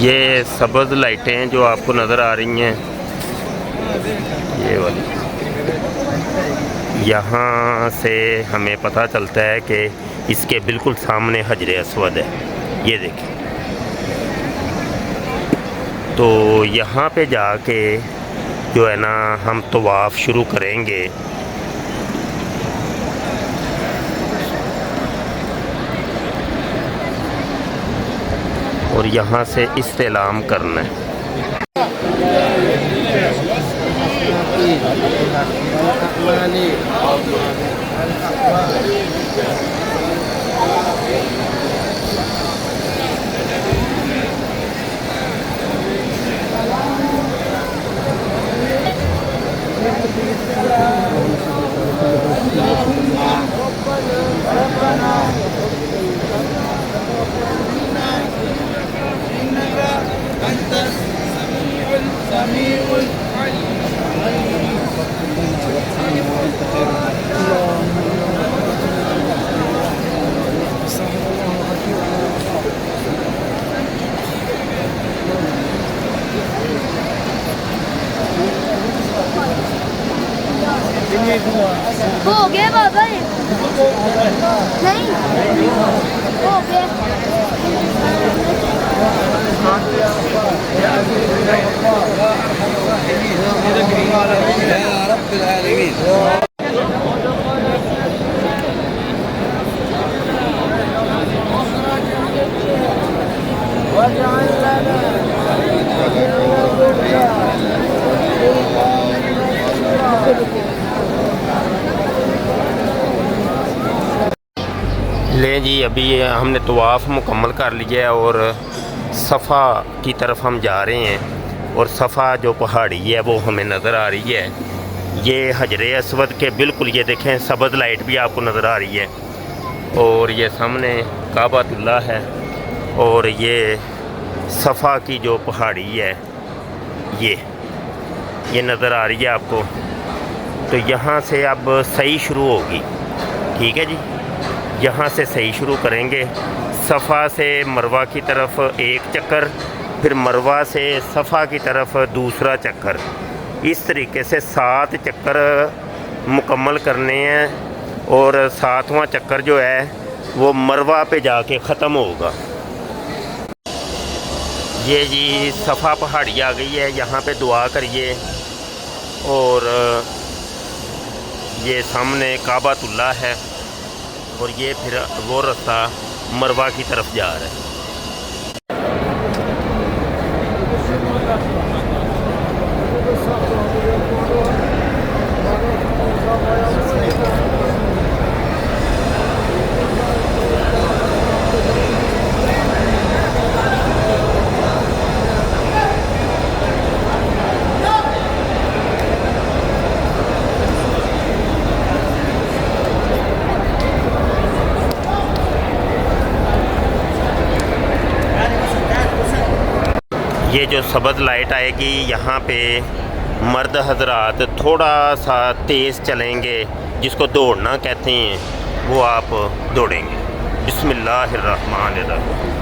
یہ سبز لائٹیں ہیں جو آپ کو نظر آ رہی ہیں، یہ والی، یہاں سے ہمیں پتہ چلتا ہے کہ اس کے بالکل سامنے حجر اسود ہے، یہ دیکھیں۔ تو یہاں پہ جا کے جو ہے نا ہم طواف شروع کریں گے۔ اور یہاں سے استعلام کرنا ہے۔ ہو گیا بابا، نہیں ہو گیا۔ رب العالمین۔ لیں جی، ابھی ہم نے طواف مکمل کر لیا ہے اور صفا کی طرف ہم جا رہے ہیں، اور صفا جو پہاڑی ہے وہ ہمیں نظر آ رہی ہے۔ یہ حجر اسود کے بالکل، یہ دیکھیں سبز لائٹ بھی آپ کو نظر آ رہی ہے، اور یہ سامنے کعبۃ اللہ ہے، اور یہ صفا کی جو پہاڑی ہے یہ نظر آ رہی ہے آپ کو۔ تو یہاں سے اب صحیح شروع ہوگی، ٹھیک ہے جی، یہاں سے صحیح شروع کریں گے۔ صفا سے مروہ کی طرف ایک چکر، پھر مروہ سے صفا کی طرف دوسرا چکر، اس طریقے سے 7 چکر مکمل کرنے ہیں، اور 7واں چکر جو ہے وہ مروہ پہ جا کے ختم ہوگا۔ یہ جی صفا پہاڑی آ گئی ہے، یہاں پہ دعا کریے، اور یہ سامنے کعبۃ اللہ ہے، اور یہ پھر وہ رستہ مروہ کی طرف جا رہا ہے۔ یہ جو سبز لائٹ آئے گی یہاں پہ مرد حضرات تھوڑا سا تیز چلیں گے، جس کو دوڑنا کہتے ہیں، وہ آپ دوڑیں گے۔ بسم اللہ الرحمن الرحیم۔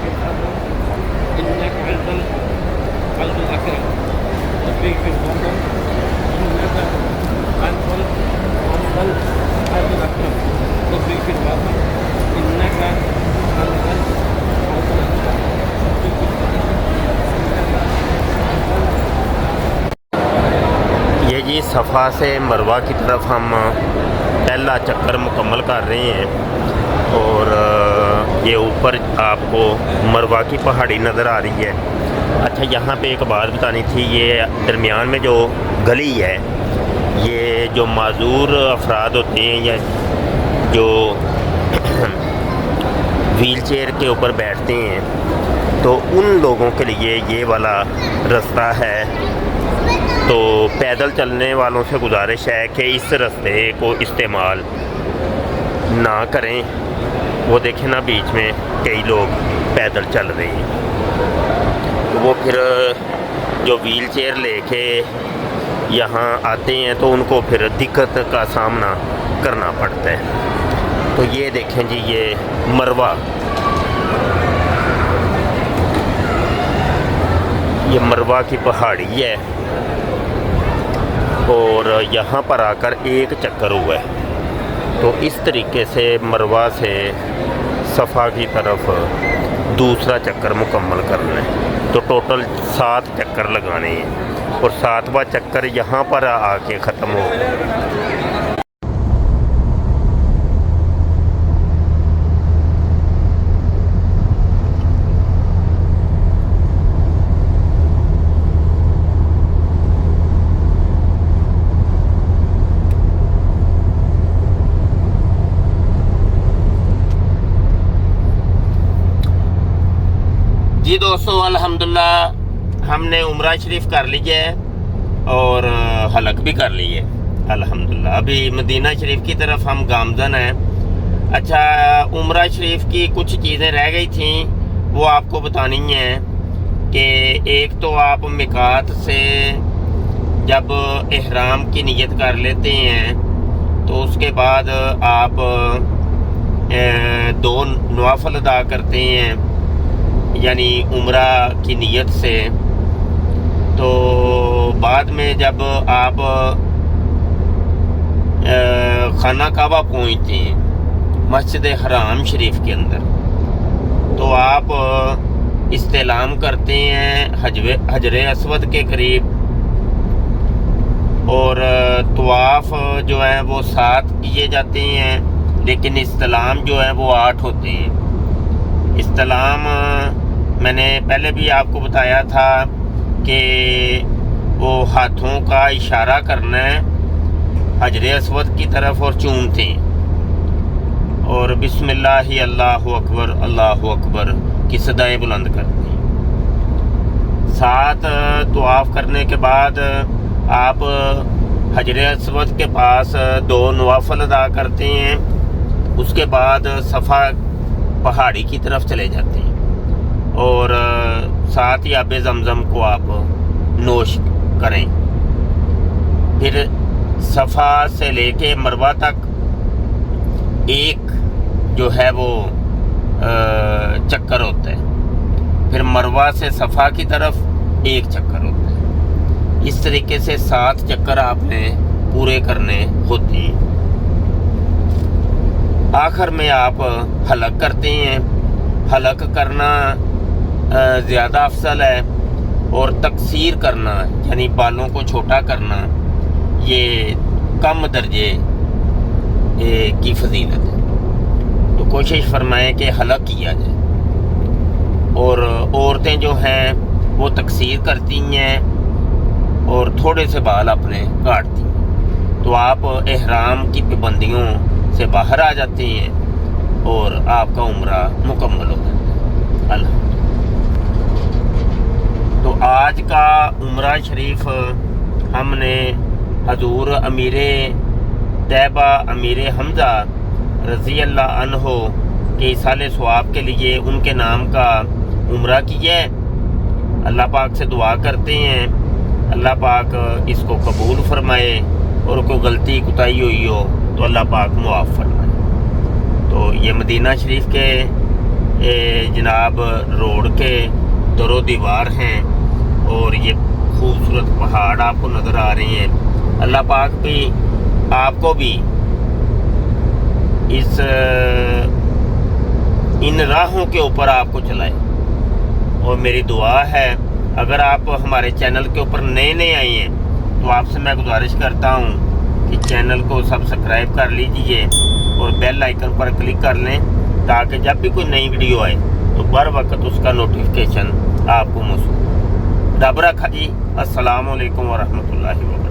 یہ جی صفا سے مروہ کی طرف ہم پہلا چکر مکمل کر رہے ہیں، اور یہ اوپر آپ کو مروہ کی پہاڑی نظر آ رہی ہے۔ اچھا، یہاں پہ ایک بات بتانی تھی، یہ درمیان میں جو گلی ہے، یہ جو معذور افراد ہوتے ہیں یا جو ویل چیئر کے اوپر بیٹھتے ہیں، تو ان لوگوں کے لیے یہ والا رستہ ہے۔ تو پیدل چلنے والوں سے گزارش ہے کہ اس رستے کو استعمال نہ کریں۔ وہ دیکھیں نا، بیچ میں کئی لوگ پیدل چل رہے ہیں، وہ پھر جو ویل چیئر لے کے یہاں آتے ہیں تو ان کو پھر دقت کا سامنا کرنا پڑتا ہے۔ تو یہ دیکھیں جی، یہ مروہ یہ مروہ کی پہاڑی ہے اور یہاں پر آ کر ایک چکر ہوا ہے. تو اس طریقے سے مروہ سے صفا کی طرف دوسرا چکر مکمل کرنا ہے. تو ٹوٹل 7 چکر لگانے ہیں اور 7واں چکر یہاں پر آ کے ختم ہو. جی دوستو الحمدللہ ہم نے عمرہ شریف کر لی ہے اور حلق بھی کر لی ہے الحمدللہ. ابھی مدینہ شریف کی طرف ہم گامزن ہیں. اچھا عمرہ شریف کی کچھ چیزیں رہ گئی تھیں وہ آپ کو بتانی ہیں کہ ایک تو آپ میقات سے جب احرام کی نیت کر لیتے ہیں تو اس کے بعد آپ 2 نوافل ادا کرتے ہیں یعنی عمرہ کی نیت سے. تو بعد میں جب آپ خانہ کعبہ پہنچتے ہیں مسجد حرام شریف کے اندر تو آپ استلام کرتے ہیں حجر اسود کے قریب اور طواف جو ہے وہ 7 کیے جاتے ہیں لیکن استلام جو ہے وہ 8 ہوتے ہیں. استلام میں نے پہلے بھی آپ کو بتایا تھا کہ وہ ہاتھوں کا اشارہ کرنا ہے حجر اسود کی طرف اور چومتے ہیں اور بسم اللہ اللہ اکبر کی صدائیں بلند کرتے ہیں. 7 طواف کرنے کے بعد آپ حجر اسود کے پاس 2 نوافل ادا کرتے ہیں. اس کے بعد صفا پہاڑی کی طرف چلے جاتے ہیں اور ساتھ ہی آب زمزم کو آپ نوش کریں. پھر صفا سے لے کے مروہ تک ایک جو ہے وہ چکر ہوتا ہے. پھر مروہ سے صفا کی طرف ایک چکر ہوتا ہے. اس طریقے سے 7 چکر آپ نے پورے کرنے ہوتے ہیں. آخر میں آپ حلق کرتے ہیں. حلق کرنا زیادہ افضل ہے اور تقصیر کرنا یعنی بالوں کو چھوٹا کرنا یہ کم درجے کی فضیلت ہے. تو کوشش فرمائیں کہ حلق کیا جائے. اور عورتیں جو ہیں وہ تقصیر کرتی ہیں اور تھوڑے سے بال اپنے کاٹتی ہیں. تو آپ احرام کی پابندیوں سے باہر آ جاتے ہیں اور آپ کا عمرہ مکمل ہو جاتا ہے الحمدللہ. تو آج کا عمرہ شریف ہم نے حضور امیر طیبہ امیر حمزہ رضی اللہ عنہ کے ایصال ثواب کے لیے ان کے نام کا عمرہ کیا ہے. اللہ پاک سے دعا کرتے ہیں اللہ پاک اس کو قبول فرمائے اور کوئی غلطی کوتاہی ہوئی ہو تو اللہ پاک معاف فرمائے. تو یہ مدینہ شریف کے جناب روڈ کے در و دیوار ہیں اور یہ خوبصورت پہاڑ آپ کو نظر آ رہے ہیں. اللہ پاک بھی آپ کو بھی ان راہوں کے اوپر آپ کو چلائے. اور میری دعا ہے اگر آپ ہمارے چینل کے اوپر نئے آئے ہیں تو آپ سے میں گزارش کرتا ہوں کہ چینل کو سبسکرائب کر لیجئے اور بیل آئیکن پر کلک کر لیں تاکہ جب بھی کوئی نئی ویڈیو آئے تو بر وقت اس کا نوٹیفیکیشن آپ کو موصول. رب رکھا جی. السلام علیکم ورحمۃ اللہ وبرکاتہ.